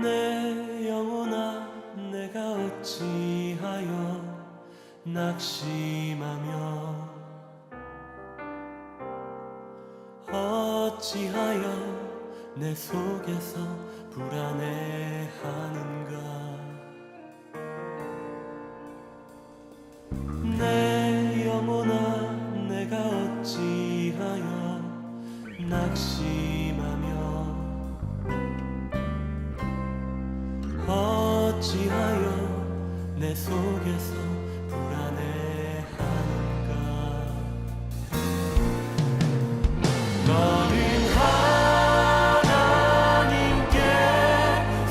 내 영혼아, 내가 어찌하여 낙심하며 어찌하여 내 속에서 불안해하는가. 내 영혼아, 내가 어찌하여 낙심하며 어찌하여 내 속에서 불안해하는가. 너는 하나님께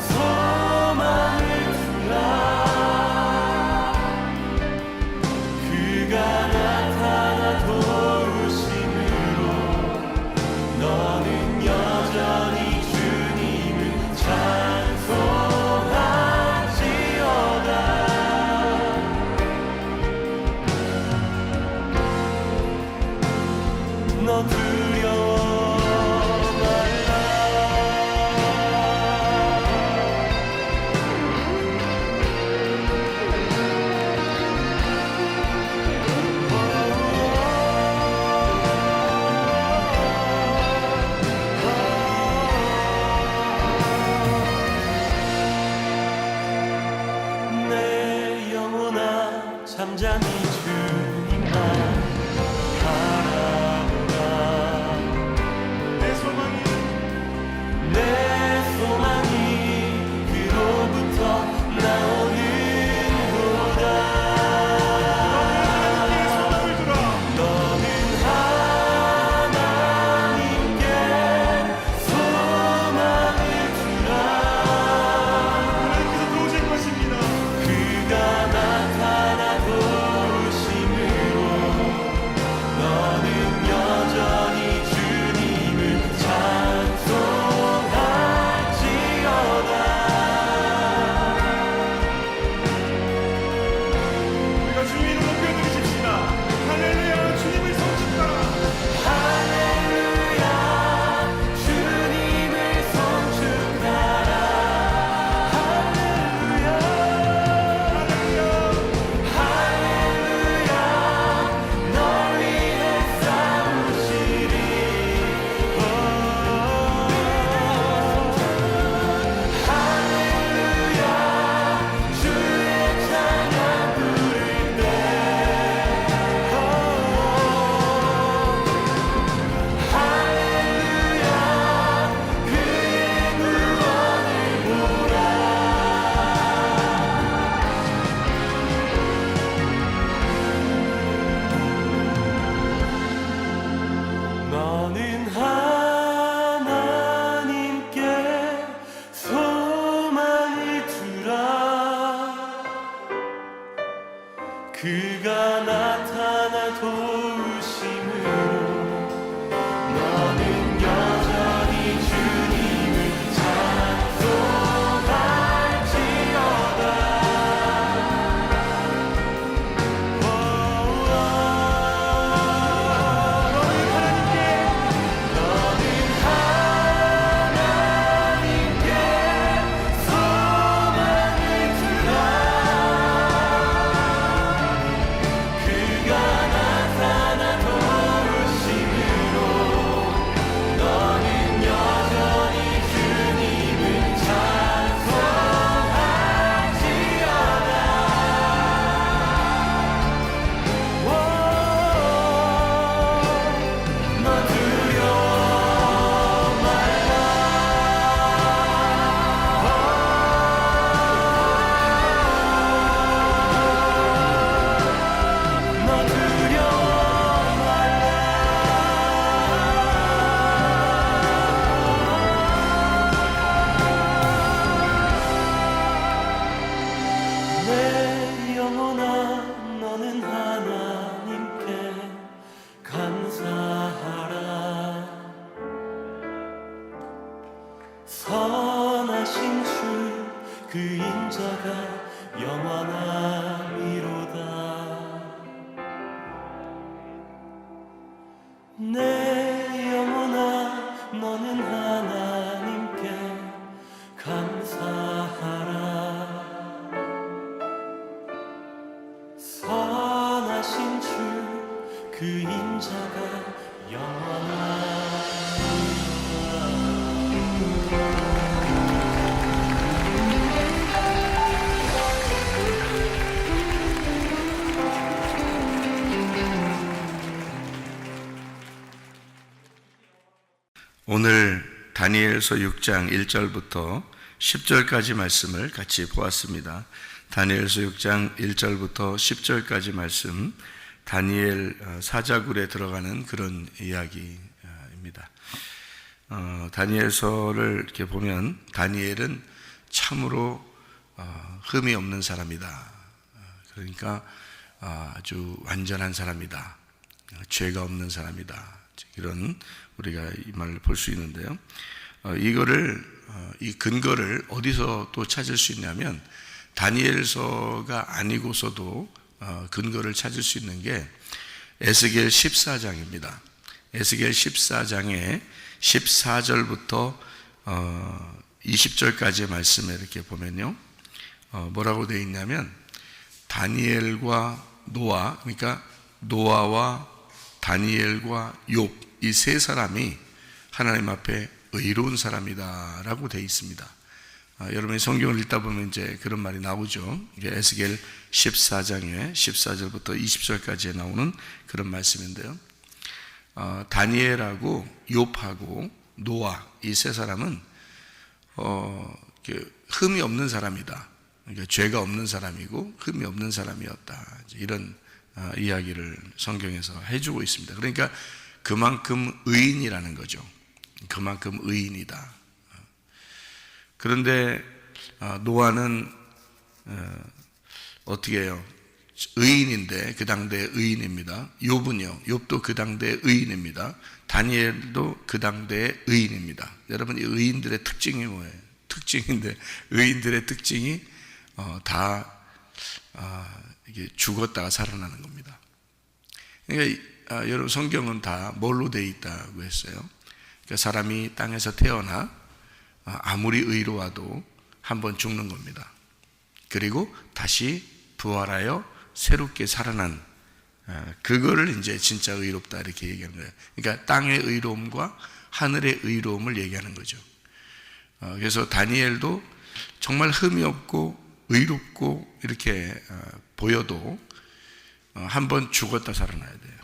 소망을 두라. 그가 나타나 도우심으로 너는 여전히 주님을 찬송할지어다. 너 두려워 말라. 내 영혼아, 잠잠히 주님만 바라보라. 내 소망이 그로부터 나오는도다. 너는 하나님께 소망을 두라. 그가 나타나 도우심으로 너는 여전히 주님을 찬송할지어다. 우리가 주님 이름 높여 드리십시다. 할렐루야, 주님을 손짓하라. 할렐루야, 주님을 송축하라. 할렐루야, 할렐루야, 널 위해 싸우시리. 할렐루야, 주의 찬양 부를 때. 할렐루야, 그의 구원을 보라. 너는 하나님께 소망을 두라. 그가 나타나 도우심으로 너는 여전히 주님을 찬송할지어다. 너는 하나님께 소망을 두라. 그가 나타나 도우심으로 너는 여전히 주님을 찬송할지어다. 너 두려워 말라. 너 두려워 말라. 내 영혼아, 너는 하나님께 감사하라. 선하신 주 그 인자가 영원하리로다. 내 영혼아, 너는 하나님께 감사 인자가 영원하리라. 오늘 다니엘서 6장 1절부터 10절까지 말씀을 같이 보았습니다. 다니엘서 6장 1절부터 10절까지 말씀, 다니엘 사자굴에 들어가는 그런 이야기입니다. 다니엘서를 이렇게 보면 다니엘은 참으로 흠이 없는 사람이다. 그러니까 아주 완전한 사람이다. 죄가 없는 사람이다. 이런 우리가 이 말을 볼 수 있는데요. 이 근거를 어디서 또 찾을 수 있냐면 다니엘서가 아니고서도 근거를 찾을 수 있는 게 에스겔 14장입니다. 에스겔 14장의 14절부터 20절까지의 말씀에 이렇게 보면요. 뭐라고 되어 있냐면 다니엘과 노아, 그러니까 노아와 다니엘과 욥, 이 세 사람이 하나님 앞에 의로운 사람이다 라고 되어 있습니다. 여러분이 성경을 읽다 보면 이제 그런 말이 나오죠. 이게 에스겔 14장에 14절부터 20절까지에 나오는 그런 말씀인데요. 다니엘하고 욥하고 노아, 이 세 사람은 흠이 없는 사람이다. 그러니까 죄가 없는 사람이고 흠이 없는 사람이었다. 이런 이야기를 성경에서 해주고 있습니다. 그러니까 그만큼 의인이라는 거죠. 그만큼 의인이다. 그런데 노아는 어떻게 해요? 의인인데 그 당대의 의인입니다. 욥은요, 욥도 그 당대의 의인입니다. 다니엘도 그 당대의 의인입니다. 여러분, 이 의인들의 특징이 뭐예요? 특징인데 의인들의 특징이 다 이게 죽었다가 살아나는 겁니다. 그러니까 여러분, 성경은 다 뭘로 되어 있다고 했어요? 그러니까 사람이 땅에서 태어나 아무리 의로워도 한번 죽는 겁니다. 그리고 다시 부활하여 새롭게 살아난, 그거를 이제 진짜 의롭다 이렇게 얘기하는 거예요. 그러니까 땅의 의로움과 하늘의 의로움을 얘기하는 거죠. 그래서 다니엘도 정말 흠이 없고 의롭고 이렇게 보여도 한번 죽었다 살아나야 돼요.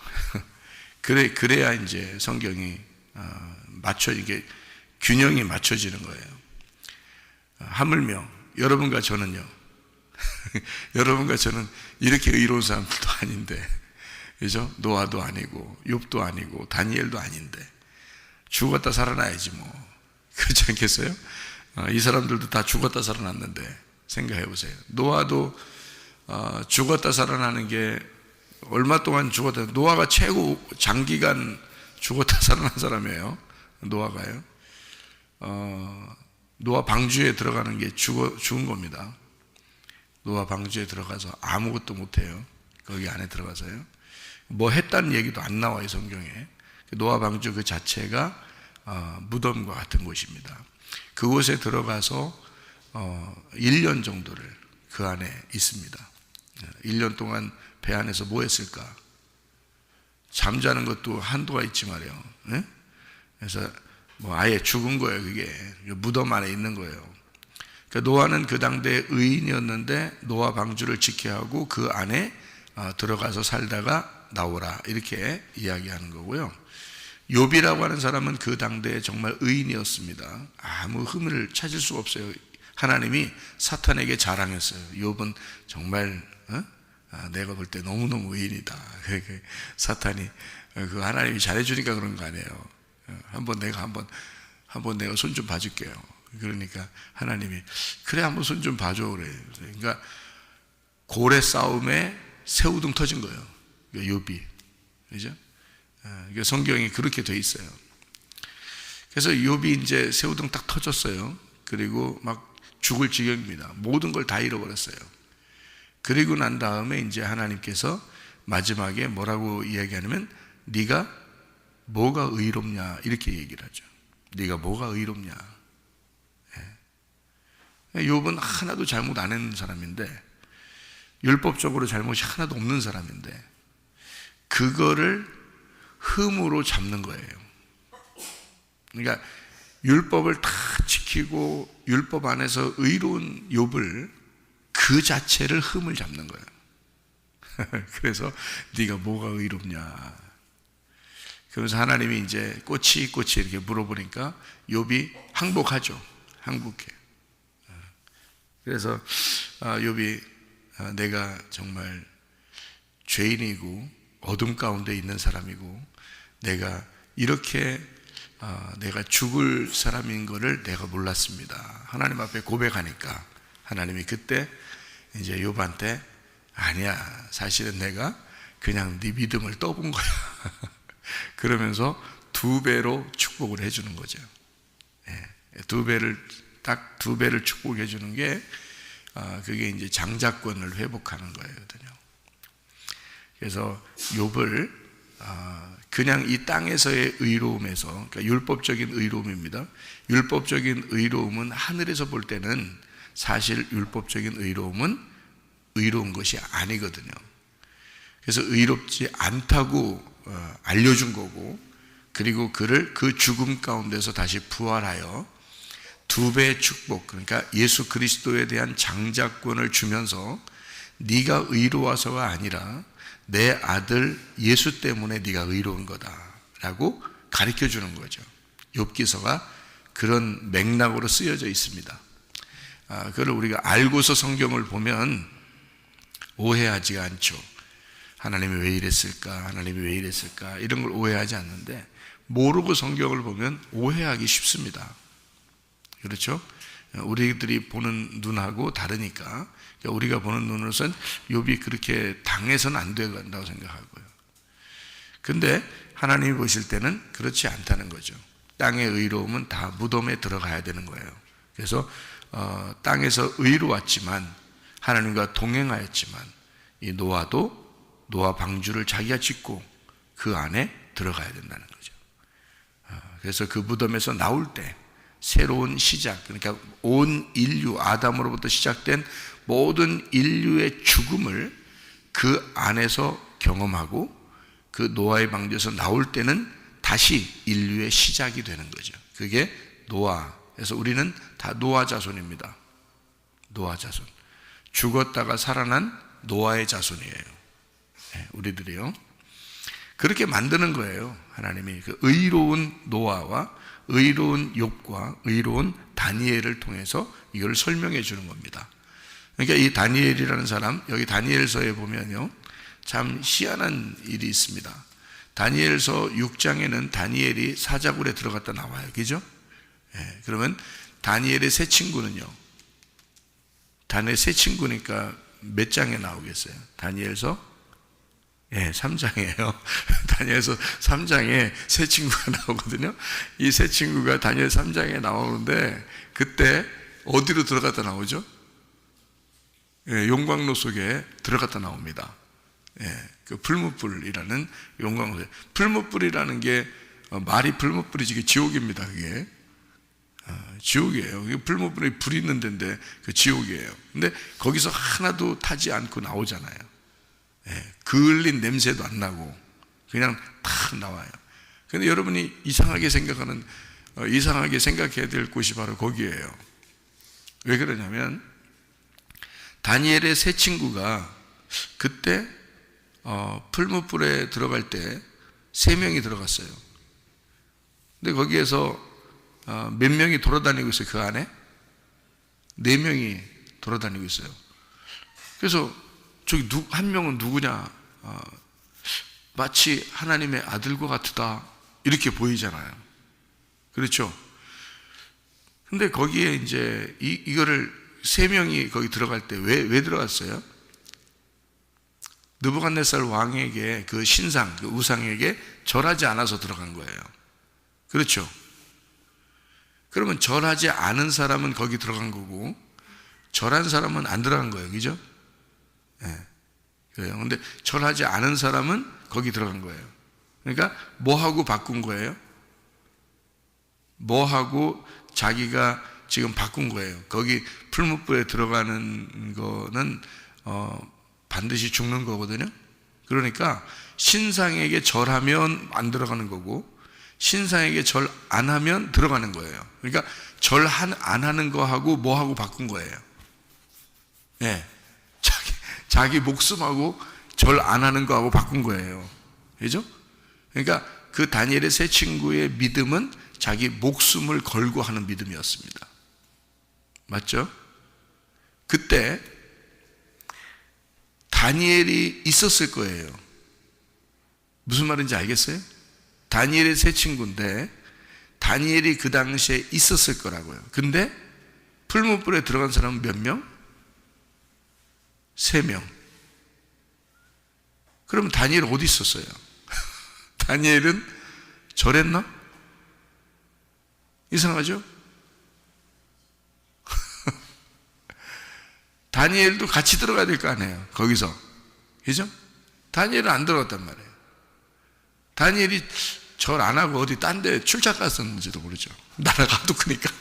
그래야 이제 성경이 이게 균형이 맞춰지는 거예요. 하물며 여러분과 저는요, 여러분과 저는 이렇게 의로운 사람들도 아닌데, 그죠? 노아도 아니고 욥도 아니고 다니엘도 아닌데 죽었다 살아나야지 뭐. 그렇지 않겠어요? 이 사람들도 다 죽었다 살아났는데 생각해 보세요. 노아도 죽었다 살아나는 게 얼마 동안 죽었다, 노아가 최고 장기간 죽었다 살아난 사람이에요. 노아가요. 노아 방주에 들어가는 게 죽은 겁니다. 노아 방주에 들어가서 아무것도 못해요. 거기 안에 들어가서요. 뭐 했다는 얘기도 안 나와요, 성경에. 노아 방주 그 자체가 무덤과 같은 곳입니다. 그곳에 들어가서 1년 정도를 그 안에 있습니다. 1년 동안 배 안에서 뭐 했을까? 잠자는 것도 한도가 있지 말이에요. 네? 그래서 뭐 아예 죽은 거예요. 그게 무덤 안에 있는 거예요. 그러니까 노아는 그 당대의 의인이었는데 노아 방주를 지켜야 하고 그 안에 들어가서 살다가 나오라, 이렇게 이야기하는 거고요. 욥이라고 하는 사람은 그 당대에 정말 의인이었습니다. 아무 흠을 찾을 수가 없어요. 하나님이 사탄에게 자랑했어요. 욥은 정말 내가 볼 때 너무너무 의인이다. 사탄이 그 하나님이 잘해주니까 그런 거 아니에요. 한번 내가 손 좀 봐줄게요. 그러니까 하나님이 그래 한번 손 좀 봐줘 그래. 그러니까 고래 싸움에 새우등 터진 거예요. 욥이, 그죠? 성경이 그렇게 돼 있어요. 그래서 욥이 이제 새우등 딱 터졌어요. 그리고 막 죽을 지경입니다. 모든 걸 다 잃어버렸어요. 그리고 난 다음에 이제 하나님께서 마지막에 뭐라고 이야기하냐면 네가 뭐가 의롭냐 이렇게 얘기를 하죠. 네가 뭐가 의롭냐. 욥은 하나도 잘못 안 했는 사람인데, 율법적으로 잘못이 하나도 없는 사람인데, 그거를 흠으로 잡는 거예요. 그러니까 율법을 다 지키고 율법 안에서 의로운 욥을 그 자체를 흠을 잡는 거예요. 그래서 네가 뭐가 의롭냐. 그러면서 하나님이 이제 꼬치 이렇게 물어보니까 욥이 항복하죠. 항복해. 그래서 욥이 내가 정말 죄인이고 어둠 가운데 있는 사람이고 내가 이렇게 내가 죽을 사람인 것을 내가 몰랐습니다. 하나님 앞에 고백하니까 하나님이 그때 이제 욥한테 아니야, 사실은 내가 그냥 네 믿음을 떠본 거야. 그러면서 2배로 축복을 해주는 거죠. 딱 2배를 축복해 주는 게 그게 이제 장자권을 회복하는 거거든요. 그래서 욥을 그냥 이 땅에서의 의로움에서, 그러니까 율법적인 의로움입니다. 율법적인 의로움은 하늘에서 볼 때는 사실 율법적인 의로움은 의로운 것이 아니거든요. 그래서 의롭지 않다고 알려준 거고, 그리고 그를 그 죽음 가운데서 다시 부활하여 2배의 축복, 그러니까 예수 그리스도에 대한 장자권을 주면서 네가 의로워서가 아니라 내 아들 예수 때문에 네가 의로운 거다라고 가르쳐 주는 거죠. 욥기서가 그런 맥락으로 쓰여져 있습니다. 그걸 우리가 알고서 성경을 보면 오해하지가 않죠. 하나님이 왜 이랬을까? 하나님이 왜 이랬을까? 이런 걸 오해하지 않는데, 모르고 성경을 보면 오해하기 쉽습니다. 그렇죠? 우리들이 보는 눈하고 다르니까. 그러니까 우리가 보는 눈으로서는 욥이 그렇게 당해서는 안 된다고 생각하고요. 근데 하나님이 보실 때는 그렇지 않다는 거죠. 땅의 의로움은 다 무덤에 들어가야 되는 거예요. 그래서 땅에서 의로웠지만, 하나님과 동행하였지만, 이 노아 방주를 자기가 짓고 그 안에 들어가야 된다는 거죠. 그래서 그 무덤에서 나올 때 새로운 시작, 그러니까 온 인류, 아담으로부터 시작된 모든 인류의 죽음을 그 안에서 경험하고, 그 노아의 방주에서 나올 때는 다시 인류의 시작이 되는 거죠. 그게 노아. 그래서 우리는 다 노아 자손입니다. 노아 자손. 죽었다가 살아난 노아의 자손이에요. 우리들이요. 그렇게 만드는 거예요. 하나님이 그 의로운 노아와 의로운 욥과 의로운 다니엘을 통해서 이걸 설명해 주는 겁니다. 그러니까 이 다니엘이라는 사람, 여기 다니엘서에 보면요, 참 희한한 일이 있습니다. 다니엘서 6장에는 다니엘이 사자굴에 들어갔다 나와요. 그죠? 그러면 다니엘의 세 친구는요, 다니엘 세 친구니까 몇 장에 나오겠어요? 다니엘서 3장이에요. 다니엘서 3장에 세 친구가 나오거든요. 이 세 친구가 다니엘 3장에 나오는데, 그때 어디로 들어갔다 나오죠? 용광로 속에 들어갔다 나옵니다. 그 풀무불이라는 용광로. 풀무불이라는 게 말이 풀무불이지, 그게 지옥입니다. 그게 지옥이에요. 풀무불에 불이 있는 데인데 그 지옥이에요. 근데 거기서 하나도 타지 않고 나오잖아요. 그을린 냄새도 안 나고 그냥 탁 나와요. 근데 여러분이 이상하게 생각해야 될 곳이 바로 거기에요. 왜 그러냐면, 다니엘의 세 친구가 그때 풀무불에 들어갈 때 3명이 들어갔어요. 근데 거기에서 몇 명이 돌아다니고 있어요. 그 안에 4명이 돌아다니고 있어요. 그래서 저기 한 명은 누구냐? 마치 하나님의 아들과 같다, 이렇게 보이잖아요. 그렇죠? 근데 거기에 이제 이거를 3명이 거기 들어갈 때 왜 들어갔어요? 느부갓네살 왕에게 그 신상, 그 우상에게 절하지 않아서 들어간 거예요. 그렇죠? 그러면 절하지 않은 사람은 거기 들어간 거고, 절한 사람은 안 들어간 거예요. 그죠? 그래요. 근데 절하지 않은 사람은 거기 들어간 거예요. 그러니까 뭐하고 바꾼 거예요? 뭐하고 자기가 지금 바꾼 거예요. 거기 풀무불에 들어가는 거는 반드시 죽는 거거든요. 그러니까 신상에게 절하면 안 들어가는 거고 신상에게 절 안 하면 들어가는 거예요. 그러니까 절 안 하는 거하고 뭐하고 바꾼 거예요. 예. 자기 목숨하고 절 안 하는 거하고 바꾼 거예요. 그죠? 그러니까 그 다니엘의 세 친구의 믿음은 자기 목숨을 걸고 하는 믿음이었습니다. 맞죠? 그때 다니엘이 있었을 거예요. 무슨 말인지 알겠어요? 다니엘의 세 친구인데 다니엘이 그 당시에 있었을 거라고요. 근데 풀무불에 들어간 사람은 몇 명? 3명. 그럼 다니엘 어디 있었어요? 다니엘은 절했나? 이상하죠? 다니엘도 같이 들어가야 될 거 아니에요. 거기서. 그죠? 다니엘은 안 들어갔단 말이에요. 다니엘이 절 안 하고 어디 딴 데 출장 갔었는지도 모르죠. 나라가 하도 크니까.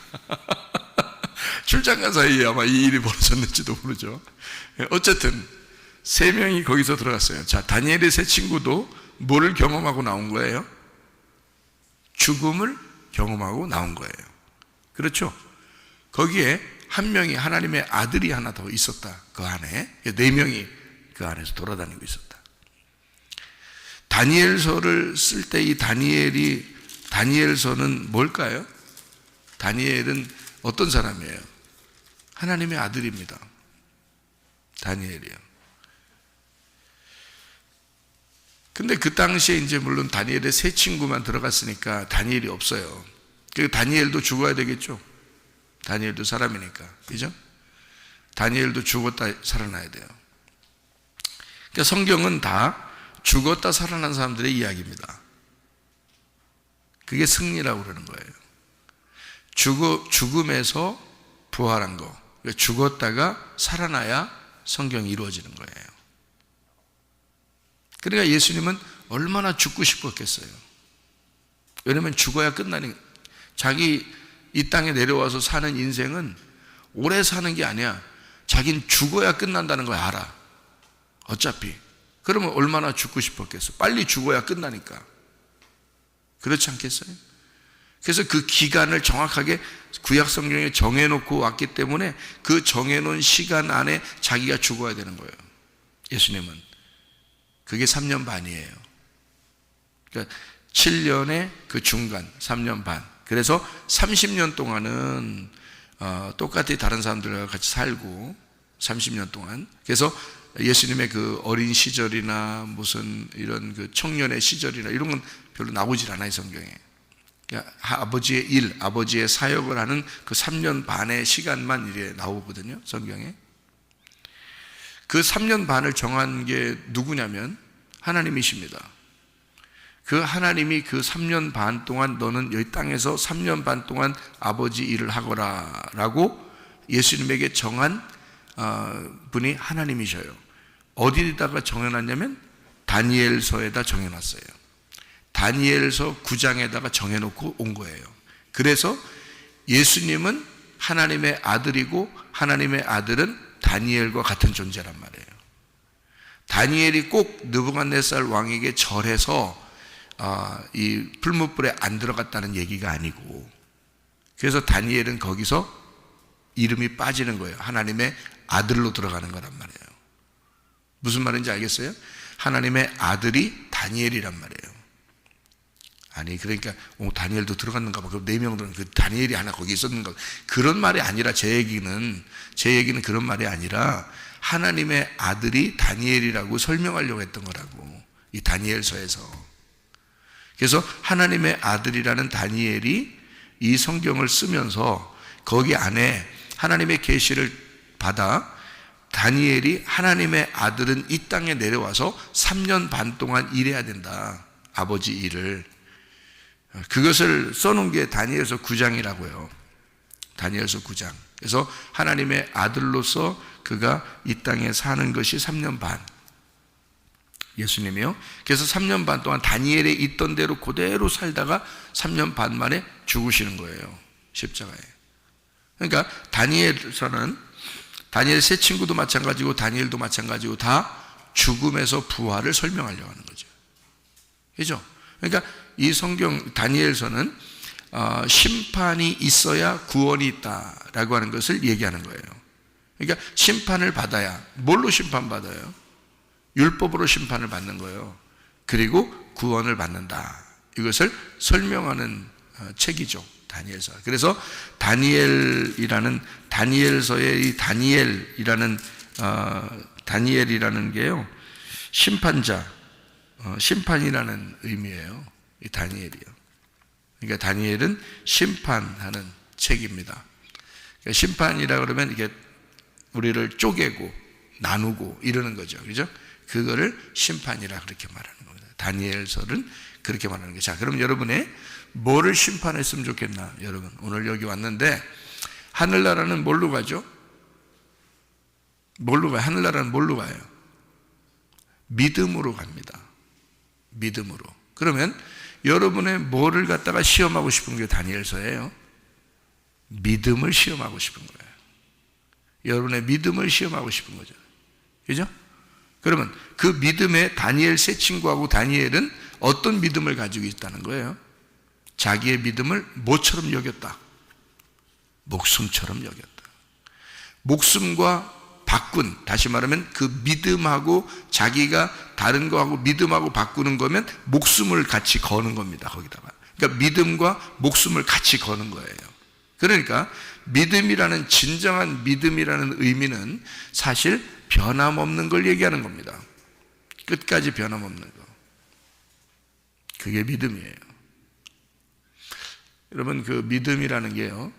출장 간 사이에 아마 이 일이 벌어졌는지도 모르죠. 어쨌든 3명이 거기서 들어갔어요. 자, 다니엘의 세 친구도 뭐를 경험하고 나온 거예요? 죽음을 경험하고 나온 거예요. 그렇죠? 거기에 한 명이 하나님의 아들이 하나 더 있었다. 그 안에 4명이 그 안에서 돌아다니고 있었다. 다니엘서를 쓸 때 이 다니엘서는 뭘까요? 다니엘은 어떤 사람이에요? 하나님의 아들입니다. 다니엘이요. 근데 그 당시에 이제 물론 다니엘의 세 친구만 들어갔으니까 다니엘이 없어요. 그 다니엘도 죽어야 되겠죠. 다니엘도 사람이니까. 그죠? 다니엘도 죽었다 살아나야 돼요. 그러니까 성경은 다 죽었다 살아난 사람들의 이야기입니다. 그게 승리라고 그러는 거예요. 죽음에서 부활한 거. 그러니까 죽었다가 살아나야 성경이 이루어지는 거예요. 그러니까 예수님은 얼마나 죽고 싶었겠어요. 왜냐하면 죽어야 끝나는, 자기 이 땅에 내려와서 사는 인생은 오래 사는 게 아니야. 자기는 죽어야 끝난다는 걸 알아. 어차피. 그러면 얼마나 죽고 싶었겠어. 빨리 죽어야 끝나니까. 그렇지 않겠어요? 그래서 그 기간을 정확하게 구약 성경에 정해놓고 왔기 때문에 그 정해놓은 시간 안에 자기가 죽어야 되는 거예요. 예수님은. 그게 3년 반이에요. 그러니까 7년의 그 중간, 3년 반. 그래서 30년 동안은 똑같이 다른 사람들과 같이 살고 30년 동안. 그래서 예수님의 그 어린 시절이나 무슨 이런 그 청년의 시절이나 이런 건 별로 나오질 않아요, 성경에. 그러니까 아버지의 일, 아버지의 사역을 하는 그 3년 반의 시간만 이래 나오거든요, 성경에. 그 3년 반을 정한 게 누구냐면 하나님이십니다. 그 하나님이 그 3년 반 동안 너는 여기 땅에서 3년 반 동안 아버지 일을 하거라 라고 예수님에게 정한 분이 하나님이셔요. 어디다가 정해놨냐면 다니엘서에다 정해놨어요. 다니엘서 9장에다가 정해놓고 온 거예요. 그래서 예수님은 하나님의 아들이고 하나님의 아들은 다니엘과 같은 존재란 말이에요. 다니엘이 꼭 느부갓네살 왕에게 절해서 이 풀무불에 안 들어갔다는 얘기가 아니고, 그래서 다니엘은 거기서 이름이 빠지는 거예요. 하나님의 아들로 들어가는 거란 말이에요. 무슨 말인지 알겠어요? 하나님의 아들이 다니엘이란 말이에요. 아니 그러니까 다니엘도 들어갔는가 봐. 그럼 4명들은 그 다니엘이 하나 거기 있었는가, 그런 말이 아니라 제 얘기는 그런 말이 아니라 하나님의 아들이 다니엘이라고 설명하려고 했던 거라고, 이 다니엘서에서. 그래서 하나님의 아들이라는 다니엘이 이 성경을 쓰면서 거기 안에 하나님의 계시를 받아 다니엘이 하나님의 아들은 이 땅에 내려와서 3년 반 동안 일해야 된다, 아버지 일을. 그것을 써놓은 게 다니엘서 9장이라고요. 다니엘서 9장. 그래서 하나님의 아들로서 그가 이 땅에 사는 것이 3년 반. 예수님이요. 그래서 3년 반 동안 다니엘에 있던 대로 그대로 살다가 3년 반 만에 죽으시는 거예요, 십자가에. 그러니까 다니엘서는 다니엘 세 친구도 마찬가지고 다니엘도 마찬가지고 다 죽음에서 부활을 설명하려고 하는 거죠. 그죠? 그러니까 이 성경 다니엘서는 심판이 있어야 구원이 있다라고 하는 것을 얘기하는 거예요. 그러니까 심판을 받아야, 뭘로 심판받아요? 율법으로 심판을 받는 거예요. 그리고 구원을 받는다. 이것을 설명하는 책이죠, 다니엘서. 그래서 다니엘이라는, 다니엘서의 이 다니엘이라는 게요, 심판자, 심판이라는 의미예요. 이 다니엘이요. 그러니까 다니엘은 심판하는 책입니다. 그러니까 심판이라 그러면 이게 우리를 쪼개고 나누고 이러는 거죠. 그죠? 그거를 심판이라 그렇게 말하는 겁니다. 다니엘서는 그렇게 말하는 거죠. 자, 그럼 여러분의 뭐를 심판했으면 좋겠나? 여러분, 오늘 여기 왔는데 하늘나라는 뭘로 가죠? 뭘로 가요? 하늘나라는 뭘로 가요? 믿음으로 갑니다. 믿음으로. 그러면 여러분의 뭐를 갖다가 시험하고 싶은 게 다니엘서예요? 믿음을 시험하고 싶은 거예요. 여러분의 믿음을 시험하고 싶은 거죠. 그죠? 그러면 그 믿음에 다니엘 세 친구하고 다니엘은 어떤 믿음을 가지고 있다는 거예요? 자기의 믿음을 뭐처럼 여겼다? 목숨처럼 여겼다. 목숨과 바꾼, 다시 말하면 그 믿음하고 자기가 다른 거하고 믿음하고 바꾸는 거면 목숨을 같이 거는 겁니다. 거기다가. 그러니까 믿음과 목숨을 같이 거는 거예요. 그러니까 믿음이라는, 진정한 믿음이라는 의미는 사실 변함없는 걸 얘기하는 겁니다. 끝까지 변함없는 거. 그게 믿음이에요. 여러분, 그 믿음이라는 게요,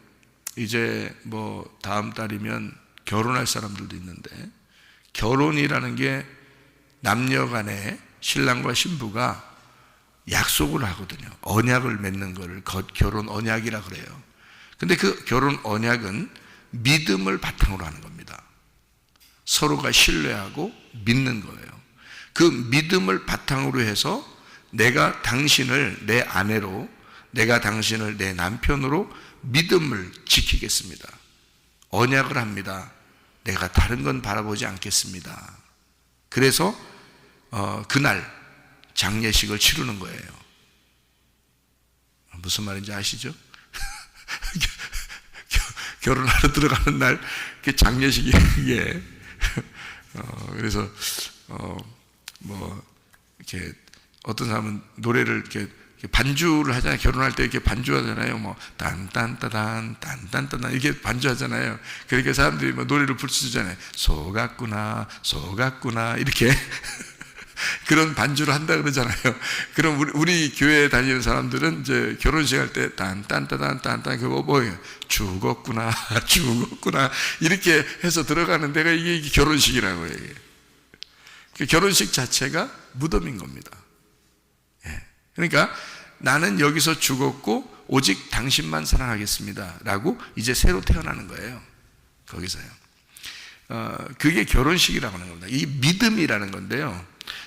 이제 뭐 다음 달이면 결혼할 사람들도 있는데, 결혼이라는 게 남녀 간에 신랑과 신부가 약속을 하거든요. 언약을 맺는 거를 결혼 언약이라 그래요. 근데 그 결혼 언약은 믿음을 바탕으로 하는 겁니다. 서로가 신뢰하고 믿는 거예요. 그 믿음을 바탕으로 해서 내가 당신을 내 아내로, 내가 당신을 내 남편으로 믿음을 지키겠습니다. 언약을 합니다. 내가 다른 건 바라보지 않겠습니다. 그래서 그날 장례식을 치르는 거예요. 무슨 말인지 아시죠? 결혼하러 들어가는 날 장례식이 이게 그래서 뭐 이렇게 어떤 사람은 노래를 이렇게 반주를 하잖아요. 결혼할 때 이렇게 반주하잖아요. 뭐 딴딴따단 딴딴따단 이렇게 반주하잖아요. 그러니까 사람들이 뭐 노래를 부르잖아요. 속았구나 속았구나 이렇게 그런 반주를 한다 그러잖아요. 그럼 우리 교회에 다니는 사람들은 이제 결혼식 할 때 딴딴따단 딴딴 그거 뭐예요? 죽었구나 죽었구나 이렇게 해서 들어가는 데가 이게 결혼식이라고 해요. 그 결혼식 자체가 무덤인 겁니다. 그러니까 나는 여기서 죽었고 오직 당신만 사랑하겠습니다 라고 이제 새로 태어나는 거예요. 거기서요. 그게 결혼식이라고 하는 겁니다. 이 믿음이라는 건데요,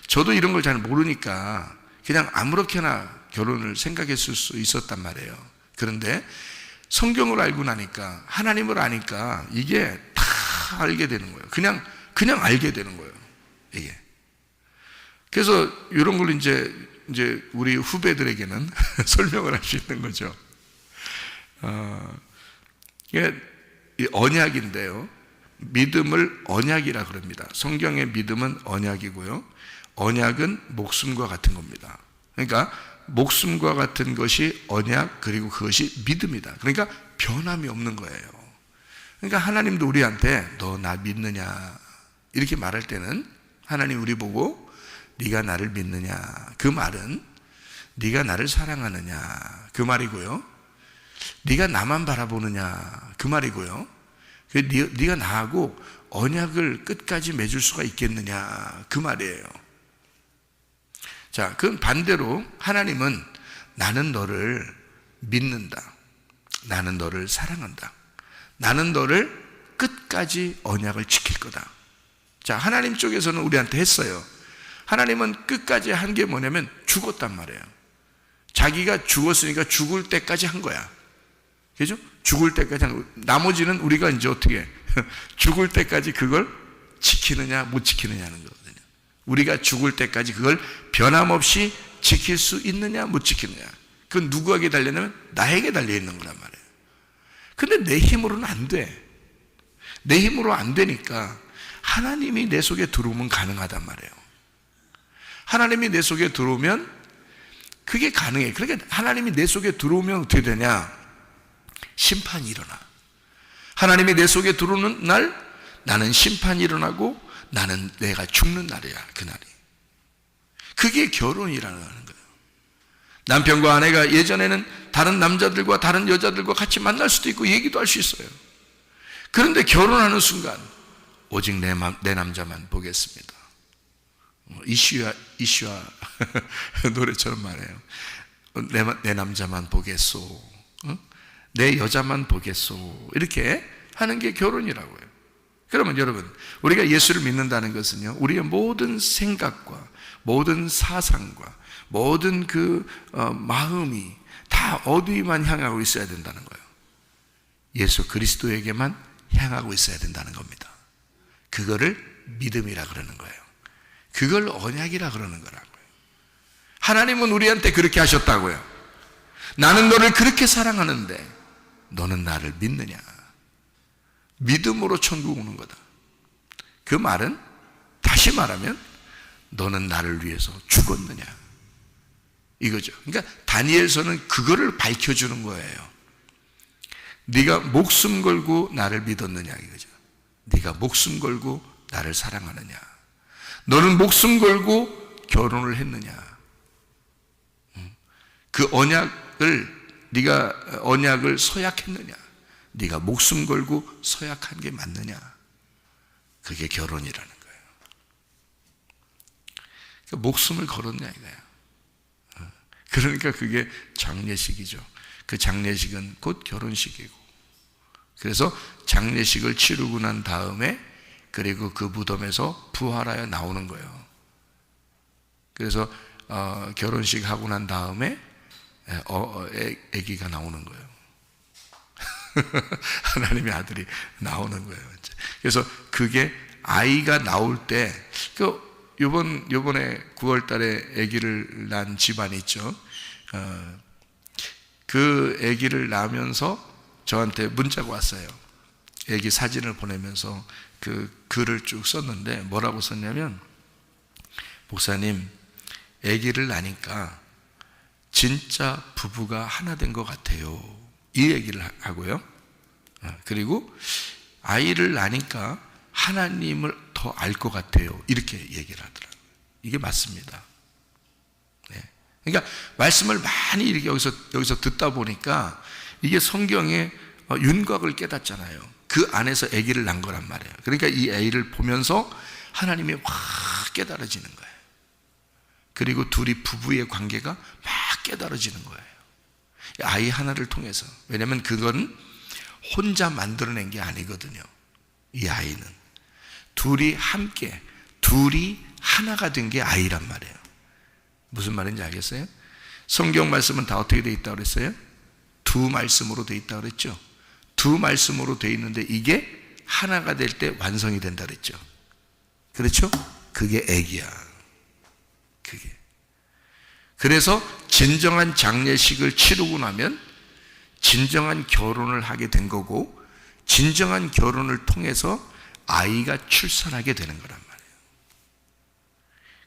저도 이런 걸 잘 모르니까 그냥 아무렇게나 결혼을 생각했을 수 있었단 말이에요. 그런데 성경을 알고 나니까, 하나님을 아니까 이게 다 알게 되는 거예요. 그냥 알게 되는 거예요, 이게. 그래서 이런 걸 이제 우리 후배들에게는 설명을 할 수 있는 거죠. 이게 언약인데요, 믿음을 언약이라 그럽니다. 성경의 믿음은 언약이고요, 언약은 목숨과 같은 겁니다. 그러니까 목숨과 같은 것이 언약, 그리고 그것이 믿음이다. 그러니까 변함이 없는 거예요. 그러니까 하나님도 우리한테 너 나 믿느냐 이렇게 말할 때는 하나님 우리 보고 네가 나를 믿느냐, 그 말은 네가 나를 사랑하느냐 그 말이고요, 네가 나만 바라보느냐 그 말이고요, 네가 나하고 언약을 끝까지 맺을 수가 있겠느냐 그 말이에요. 자, 그럼 반대로 하나님은 나는 너를 믿는다, 나는 너를 사랑한다, 나는 너를 끝까지 언약을 지킬 거다. 자, 하나님 쪽에서는 우리한테 했어요. 하나님은 끝까지 한 게 뭐냐면 죽었단 말이에요. 자기가 죽었으니까 죽을 때까지 한 거야. 그죠? 죽을 때까지 한 거. 나머지는 우리가 이제 어떻게 죽을 때까지 그걸 지키느냐 못 지키느냐 하는 거거든요. 우리가 죽을 때까지 그걸 변함없이 지킬 수 있느냐 못 지키느냐, 그건 누구에게 달려있냐면 나에게 달려있는 거란 말이에요. 근데 내 힘으로는 안 돼. 내 힘으로 안 되니까 하나님이 내 속에 들어오면 가능하단 말이에요. 하나님이 내 속에 들어오면 그게 가능해. 그러니까 하나님이 내 속에 들어오면 어떻게 되냐? 심판이 일어나. 하나님이 내 속에 들어오는 날 나는 심판이 일어나고 나는 내가 죽는 날이야, 그날이. 그게 결혼이라는 거예요. 남편과 아내가 예전에는 다른 남자들과 다른 여자들과 같이 만날 수도 있고 얘기도 할 수 있어요. 그런데 결혼하는 순간 오직 내 남자만 보겠습니다. 이슈야 노래처럼 말해요. 내 남자만 보겠소, 내 여자만 보겠소, 이렇게 하는 게 결혼이라고요. 그러면 여러분, 우리가 예수를 믿는다는 것은요, 우리의 모든 생각과 모든 사상과 모든 마음이 다 어디만 향하고 있어야 된다는 거예요. 예수 그리스도에게만 향하고 있어야 된다는 겁니다. 그거를 믿음이라 그러는 거예요. 그걸 언약이라 그러는 거라고요. 하나님은 우리한테 그렇게 하셨다고요. 나는 너를 그렇게 사랑하는데 너는 나를 믿느냐? 믿음으로 천국 오는 거다. 그 말은 다시 말하면 너는 나를 위해서 죽었느냐, 이거죠. 그러니까 다니엘서는 그거를 밝혀주는 거예요. 네가 목숨 걸고 나를 믿었느냐, 이거죠. 네가 목숨 걸고 나를 사랑하느냐, 너는 목숨 걸고 결혼을 했느냐, 그 네가 언약을 서약했느냐, 네가 목숨 걸고 서약한 게 맞느냐, 그게 결혼이라는 거예요. 그러니까 목숨을 걸었냐 이거야. 그러니까 그게 장례식이죠. 그 장례식은 곧 결혼식이고, 그래서 장례식을 치르고 난 다음에 그리고 그 무덤에서 부활하여 나오는 거예요. 그래서 결혼식 하고 난 다음에 아기가 나오는 거예요. 하나님의 아들이 나오는 거예요. 그래서 그게 아이가 나올 때, 요번에 9월 달에 아기를 낳은 집안이 있죠. 그 아기를 낳으면서 저한테 문자가 왔어요. 아기 사진을 보내면서 그 글을 쭉 썼는데 뭐라고 썼냐면, 목사님, 아기를 낳으니까 진짜 부부가 하나 된 것 같아요, 이 얘기를 하고요. 그리고 아이를 낳으니까 하나님을 더 알 것 같아요, 이렇게 얘기를 하더라고요. 이게 맞습니다. 네. 그러니까 말씀을 많이 이렇게 여기서 듣다 보니까 이게 성경의 윤곽을 깨닫잖아요. 그 안에서 아기를 낳은 거란 말이에요. 그러니까 이 아이를 보면서 하나님이 확 깨달아지는 거예요. 그리고 둘이 부부의 관계가 막 깨달아지는 거예요. 아이 하나를 통해서. 왜냐하면 그건 혼자 만들어낸 게 아니거든요. 이 아이는 둘이 함께, 둘이 하나가 된 게 아이란 말이에요. 무슨 말인지 알겠어요? 성경 말씀은 다 어떻게 돼 있다고 그랬어요? 두 말씀으로 돼 있다고 그랬죠. 두 말씀으로 돼 있는데 이게 하나가 될 때 완성이 된다 그랬죠. 그렇죠? 그게 아기야. 그게. 그래서 진정한 장례식을 치르고 나면 진정한 결혼을 하게 된 거고, 진정한 결혼을 통해서 아이가 출산하게 되는 거란 말이에요.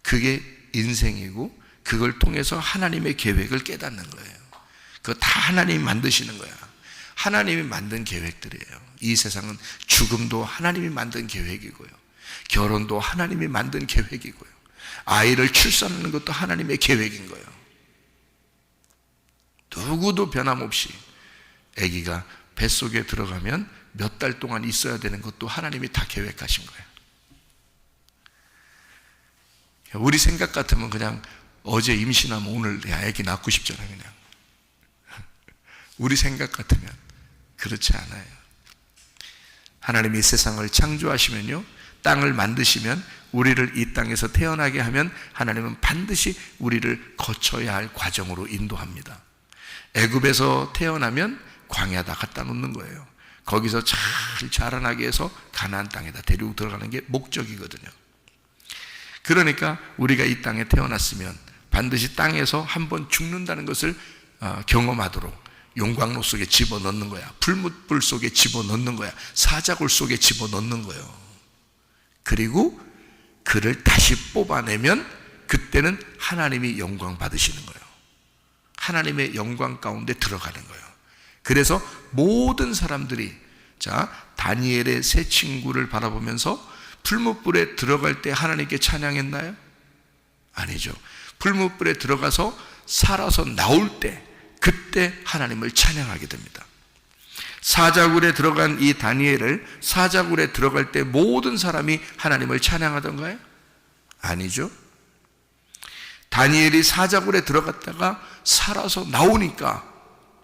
그게 인생이고, 그걸 통해서 하나님의 계획을 깨닫는 거예요. 그거 다 하나님이 만드시는 거야. 하나님이 만든 계획들이에요. 이 세상은 죽음도 하나님이 만든 계획이고요, 결혼도 하나님이 만든 계획이고요, 아이를 출산하는 것도 하나님의 계획인 거예요. 누구도 변함없이 아기가 뱃속에 들어가면 몇 달 동안 있어야 되는 것도 하나님이 다 계획하신 거예요. 우리 생각 같으면 그냥 어제 임신하면 오늘 아기 낳고 싶잖아요, 그냥. 우리 생각 같으면 그렇지 않아요. 하나님이 세상을 창조하시면요, 땅을 만드시면, 우리를 이 땅에서 태어나게 하면 하나님은 반드시 우리를 거쳐야 할 과정으로 인도합니다. 애굽에서 태어나면 광야에다 갖다 놓는 거예요. 거기서 잘 자라나게 해서 가나안 땅에다 데리고 들어가는 게 목적이거든요. 그러니까 우리가 이 땅에 태어났으면 반드시 땅에서 한번 죽는다는 것을 경험하도록 용광로 속에 집어넣는 거야. 풀무불 속에 집어넣는 거야. 사자굴 속에 집어넣는 거예요. 그리고 그를 다시 뽑아내면 그때는 하나님이 영광 받으시는 거예요. 하나님의 영광 가운데 들어가는 거예요. 그래서 모든 사람들이 다니엘의 세 친구를 바라보면서 풀무불에 들어갈 때 하나님께 찬양했나요? 아니죠. 풀무불에 들어가서 살아서 나올 때 그때 하나님을 찬양하게 됩니다. 사자굴에 들어간 이 다니엘을 사자굴에 들어갈 때 모든 사람이 하나님을 찬양하던가요? 아니죠. 다니엘이 사자굴에 들어갔다가 살아서 나오니까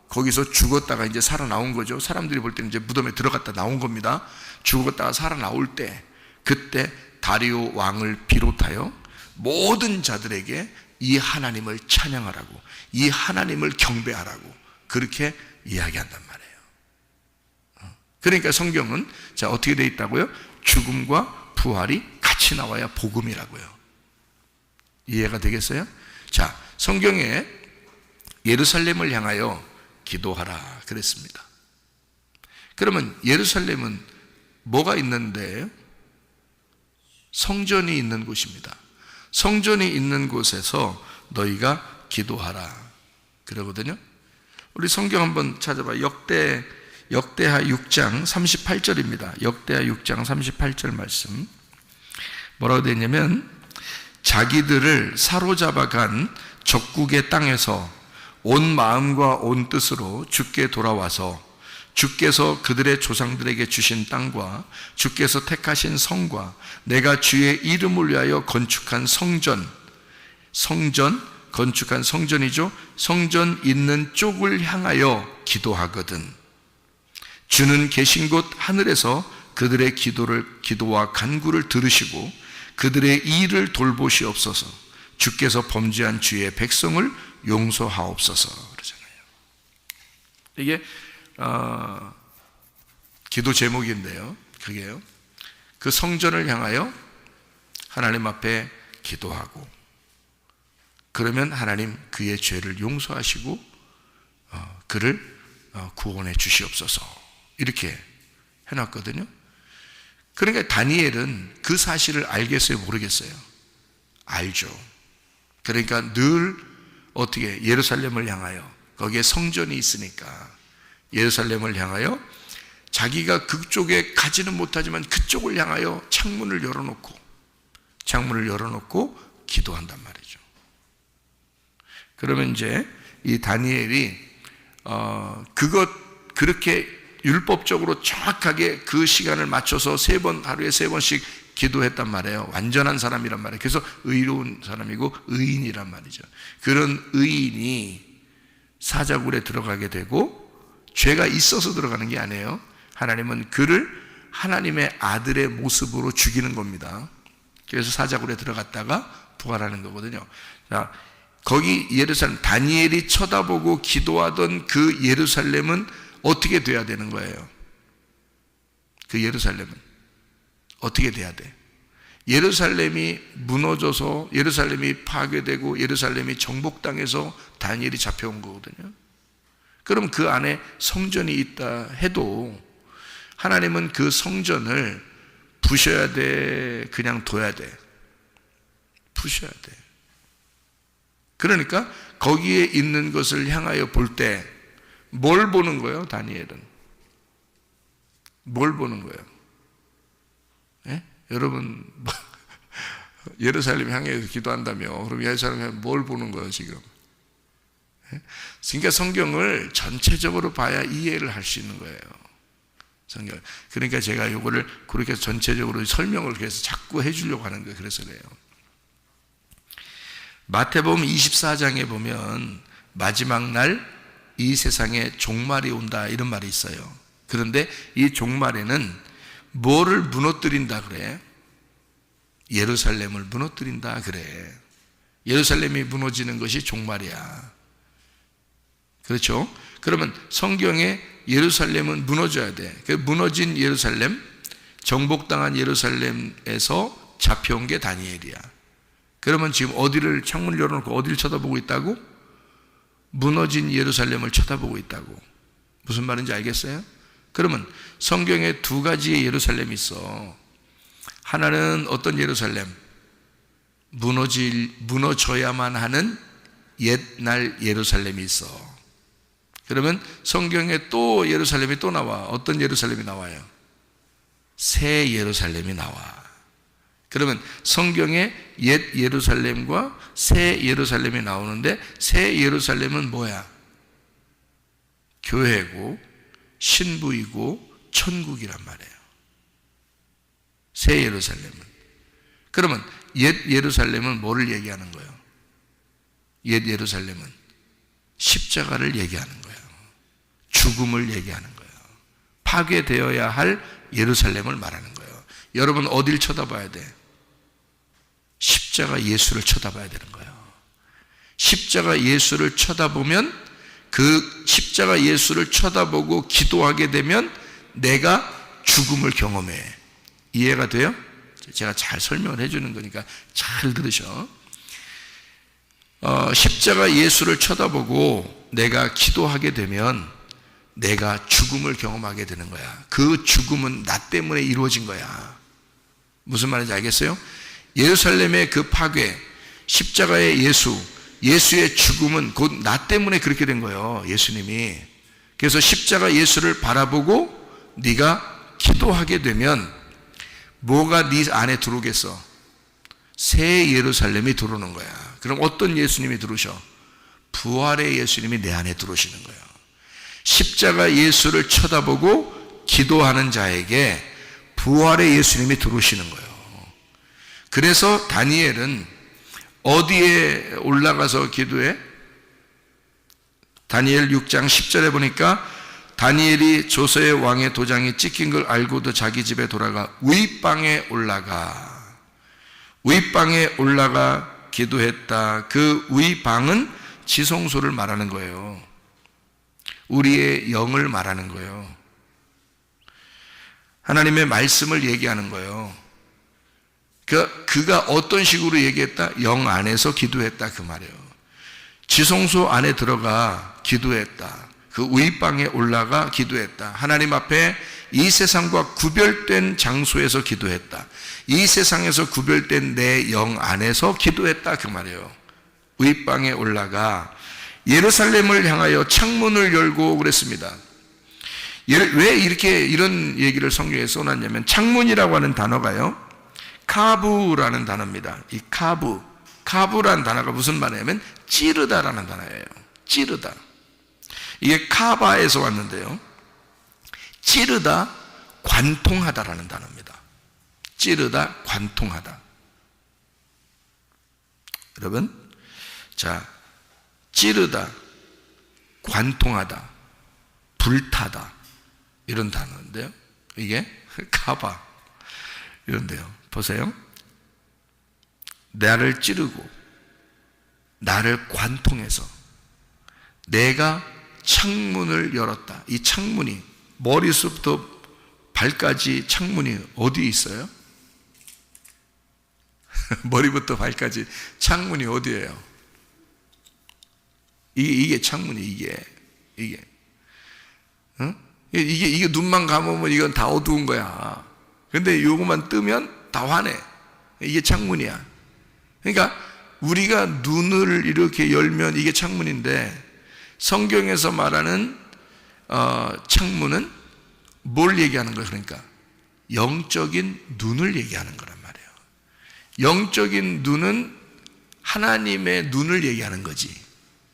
거기서 죽었다가 이제 살아나온 거죠. 사람들이 볼 때는 이제 무덤에 들어갔다 나온 겁니다. 죽었다가 살아나올 때 그때 다리오 왕을 비롯하여 모든 자들에게 이 하나님을 찬양하라고, 이 하나님을 경배하라고 그렇게 이야기한단 말이에요. 그러니까 성경은 어떻게 되어 있다고요? 죽음과 부활이 같이 나와야 복음이라고요. 이해가 되겠어요? 성경에 예루살렘을 향하여 기도하라 그랬습니다. 그러면 예루살렘은 뭐가 있는데? 성전이 있는 곳입니다. 성전이 있는 곳에서 너희가 기도하라 그러거든요. 우리 성경 한번 찾아봐. 역대하 6장 38절입니다. 역대하 6장 38절 말씀 뭐라고 되어 있냐면, 자기들을 사로잡아간 적국의 땅에서 온 마음과 온 뜻으로 주께 돌아와서 주께서 그들의 조상들에게 주신 땅과 주께서 택하신 성과 내가 주의 이름을 위하여 건축한 성전 건축한 성전이죠. 성전 있는 쪽을 향하여 기도하거든. 주는 계신 곳 하늘에서 그들의 기도와 간구를 들으시고 그들의 일을 돌보시옵소서. 주께서 범죄한 주의 백성을 용서하옵소서 그러잖아요. 이게 기도 제목인데요. 그게요. 그 성전을 향하여 하나님 앞에 기도하고 그러면 하나님 그의 죄를 용서하시고 그를 구원해 주시옵소서 이렇게 해놨거든요. 그러니까 다니엘은 그 사실을 알겠어요? 모르겠어요? 알죠. 그러니까 늘 어떻게 예루살렘을 향하여 거기에 성전이 있으니까 예루살렘을 향하여 자기가 그쪽에 가지는 못하지만 그쪽을 향하여 창문을 열어놓고 기도한단 말이죠. 그러면 이제 이 다니엘이 그렇게 율법적으로 정확하게 그 시간을 맞춰서 하루에 3번씩 기도했단 말이에요. 완전한 사람이란 말이에요. 그래서 의로운 사람이고 의인이란 말이죠. 그런 의인이 사자굴에 들어가게 되고 죄가 있어서 들어가는 게 아니에요. 하나님은 그를 하나님의 아들의 모습으로 죽이는 겁니다. 그래서 사자굴에 들어갔다가 부활하는 거거든요. 거기 예루살렘, 다니엘이 쳐다보고 기도하던 그 예루살렘은 어떻게 돼야 되는 거예요? 그 예루살렘은 어떻게 돼야 돼? 예루살렘이 무너져서 예루살렘이 파괴되고 예루살렘이 정복당해서 다니엘이 잡혀온 거거든요. 그럼 그 안에 성전이 있다 해도 하나님은 그 성전을 부셔야 돼? 그냥 둬야 돼? 부셔야 돼. 그러니까 거기에 있는 것을 향하여 볼 때 뭘 보는 거예요? 다니엘은 뭘 보는 거예요? 예? 여러분 예루살렘 향해서 기도한다며 그럼 예루살렘 향해 뭘 보는 거예요 지금? 예? 그러니까 성경을 전체적으로 봐야 이해를 할 수 있는 거예요. 성경. 그러니까 제가 이거를 그렇게 전체적으로 설명을 그래서 자꾸 해주려고 하는 거예요. 그래서 그래요. 마태복음 24장에 보면 마지막 날 이 세상에 종말이 온다 이런 말이 있어요. 그런데 이 종말에는 뭐를 무너뜨린다 그래? 예루살렘을 무너뜨린다 그래. 예루살렘이 무너지는 것이 종말이야. 그렇죠? 그러면 성경에 예루살렘은 무너져야 돼. 그 무너진 예루살렘, 정복당한 예루살렘에서 잡혀온 게 다니엘이야. 그러면 지금 어디를 창문을 열어놓고 어디를 쳐다보고 있다고? 무너진 예루살렘을 쳐다보고 있다고. 무슨 말인지 알겠어요? 그러면 성경에 두 가지의 예루살렘이 있어. 하나는 어떤 예루살렘? 무너져야만 하는 옛날 예루살렘이 있어. 그러면 성경에 또 예루살렘이 또 나와. 어떤 예루살렘이 나와요? 새 예루살렘이 나와. 그러면 성경에 옛 예루살렘과 새 예루살렘이 나오는데, 새 예루살렘은 뭐야? 교회고 신부이고 천국이란 말이에요. 새 예루살렘은. 그러면 옛 예루살렘은 뭐를 얘기하는 거예요? 옛 예루살렘은 십자가를 얘기하는 거예요. 죽음을 얘기하는 거예요. 파괴되어야 할 예루살렘을 말하는 거예요. 여러분 어딜 쳐다봐야 돼? 십자가 예수를 쳐다봐야 되는 거예요. 십자가 예수를 쳐다보면, 그 십자가 예수를 쳐다보고 기도하게 되면 내가 죽음을 경험해. 이해가 돼요? 제가 잘 설명을 해주는 거니까 잘 들으셔. 십자가 예수를 쳐다보고 내가 기도하게 되면 내가 죽음을 경험하게 되는 거야. 그 죽음은 나 때문에 이루어진 거야. 무슨 말인지 알겠어요? 예루살렘의 그 파괴, 십자가의 예수의 죽음은 곧 나 때문에 그렇게 된 거예요. 예수님이. 그래서 십자가 예수를 바라보고 네가 기도하게 되면 뭐가 네 안에 들어오겠어? 새 예루살렘이 들어오는 거야. 그럼 어떤 예수님이 들어오셔? 부활의 예수님이 내 안에 들어오시는 거예요. 십자가 예수를 쳐다보고 기도하는 자에게 부활의 예수님이 들어오시는 거예요. 그래서 다니엘은 어디에 올라가서 기도해? 다니엘 6장 10절에 보니까 다니엘이 조서의 왕의 도장이 찍힌 걸 알고도 자기 집에 돌아가 윗방에 올라가 기도했다. 그 윗방은 지성소를 말하는 거예요. 우리의 영을 말하는 거예요. 하나님의 말씀을 얘기하는 거예요. 그가 어떤 식으로 얘기했다? 영 안에서 기도했다 그 말이에요. 지성소 안에 들어가 기도했다. 그 윗방에 올라가 기도했다. 하나님 앞에 이 세상과 구별된 장소에서 기도했다. 이 세상에서 구별된 내 영 안에서 기도했다 그 말이에요. 윗방에 올라가 예루살렘을 향하여 창문을 열고 그랬습니다. 왜 이렇게 이런 얘기를 성경에 써놨냐면, 창문이라고 하는 단어가요, 카부라는 단어입니다. 이 카부라는 단어가 무슨 말이냐면 찌르다라는 단어예요. 찌르다. 이게 카바에서 왔는데요, 찌르다, 관통하다라는 단어입니다. 찌르다, 관통하다. 여러분, 자, 찌르다, 관통하다, 불타다, 이런 단어인데요, 이게 카바 이런데요. 보세요. 나를 찌르고 나를 관통해서 내가 창문을 열었다. 이 창문이, 머리부터 발까지 창문이 어디 있어요? 머리부터 발까지 창문이 어디예요? 이게 창문이, 이게 눈만 감으면 이건 다 어두운 거야. 근데 요거만 뜨면 다 환해. 이게 창문이야. 그러니까 우리가 눈을 이렇게 열면 이게 창문인데, 성경에서 말하는 창문은 뭘 얘기하는 거예요? 그러니까 영적인 눈을 얘기하는 거란 말이에요. 영적인 눈은 하나님의 눈을 얘기하는 거지.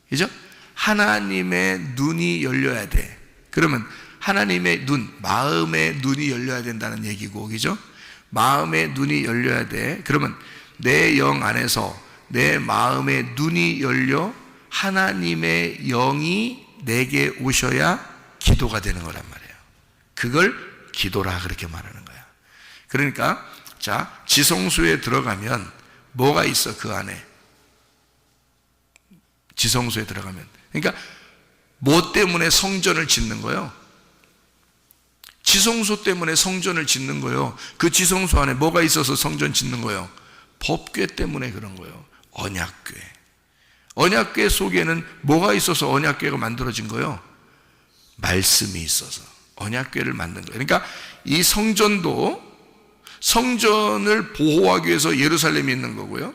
그죠? 하나님의 눈이 열려야 돼. 그러면 하나님의 눈, 마음의 눈이 열려야 된다는 얘기고, 그죠? 마음의 눈이 열려야 돼. 그러면 내 영 안에서 내 마음의 눈이 열려 하나님의 영이 내게 오셔야 기도가 되는 거란 말이에요. 그걸 기도라 그렇게 말하는 거야. 그러니까 자, 지성소에 들어가면 뭐가 있어? 그 안에 지성소에 들어가면, 그러니까 뭐 때문에 성전을 짓는 거예요? 지성소 때문에 성전을 짓는 거예요. 그 지성소 안에 뭐가 있어서 성전 짓는 거예요? 법궤 때문에 그런 거예요. 언약궤. 언약궤 속에는 뭐가 있어서 언약궤가 만들어진 거예요? 말씀이 있어서 언약궤를 만든 거예요. 그러니까 이 성전도 성전을 보호하기 위해서 예루살렘에 있는 거고요.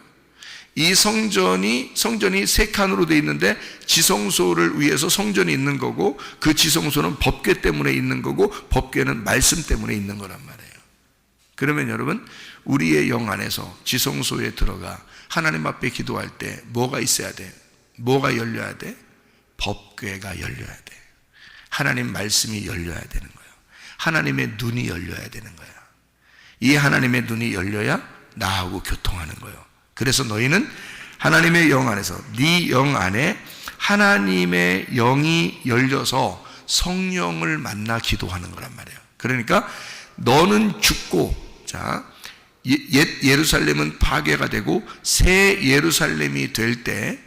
이 성전이 세 칸으로 되어 있는데 지성소를 위해서 성전이 있는 거고, 그 지성소는 법궤 때문에 있는 거고, 법궤는 말씀 때문에 있는 거란 말이에요. 그러면 여러분, 우리의 영 안에서 지성소에 들어가 하나님 앞에 기도할 때 뭐가 있어야 돼? 뭐가 열려야 돼? 법궤가 열려야 돼. 하나님 말씀이 열려야 되는 거예요. 하나님의 눈이 열려야 되는 거예요. 이 하나님의 눈이 열려야 나하고 교통하는 거예요. 그래서 너희는 하나님의 영 안에서, 네 영 안에 하나님의 영이 열려서 성령을 만나 기도하는 거란 말이에요. 그러니까 너는 죽고, 자, 옛 예루살렘은 파괴가 되고 새 예루살렘이 될 때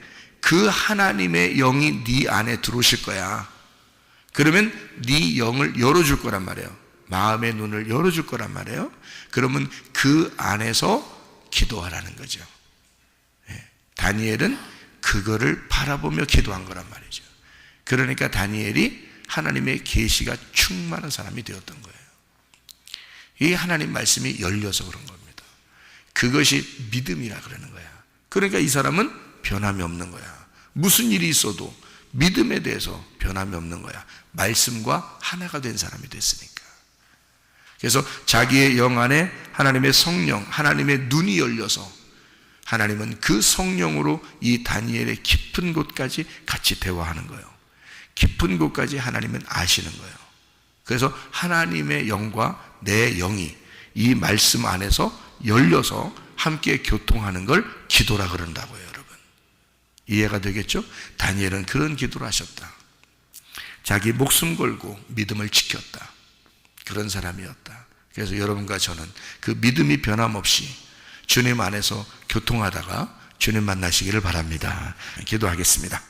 그 하나님의 영이 네 안에 들어오실 거야. 그러면 네 영을 열어줄 거란 말이에요. 마음의 눈을 열어줄 거란 말이에요. 그러면 그 안에서 기도하라는 거죠. 다니엘은 그거를 바라보며 기도한 거란 말이죠. 그러니까 다니엘이 하나님의 계시가 충만한 사람이 되었던 거예요. 이 하나님 말씀이 열려서 그런 겁니다. 그것이 믿음이라 그러는 거야. 그러니까 이 사람은 변함이 없는 거야. 무슨 일이 있어도 믿음에 대해서 변함이 없는 거야. 말씀과 하나가 된 사람이 됐으니까. 그래서 자기의 영 안에 하나님의 성령, 하나님의 눈이 열려서 하나님은 그 성령으로 이 다니엘의 깊은 곳까지 같이 대화하는 거예요. 깊은 곳까지 하나님은 아시는 거예요. 그래서 하나님의 영과 내 영이 이 말씀 안에서 열려서 함께 교통하는 걸 기도라 그런다고요, 여러분. 이해가 되겠죠? 다니엘은 그런 기도를 하셨다. 자기 목숨 걸고 믿음을 지켰다. 그런 사람이었다. 그래서 여러분과 저는 그 믿음이 변함없이 주님 안에서 교통하다가 주님 만나시기를 바랍니다. 기도하겠습니다.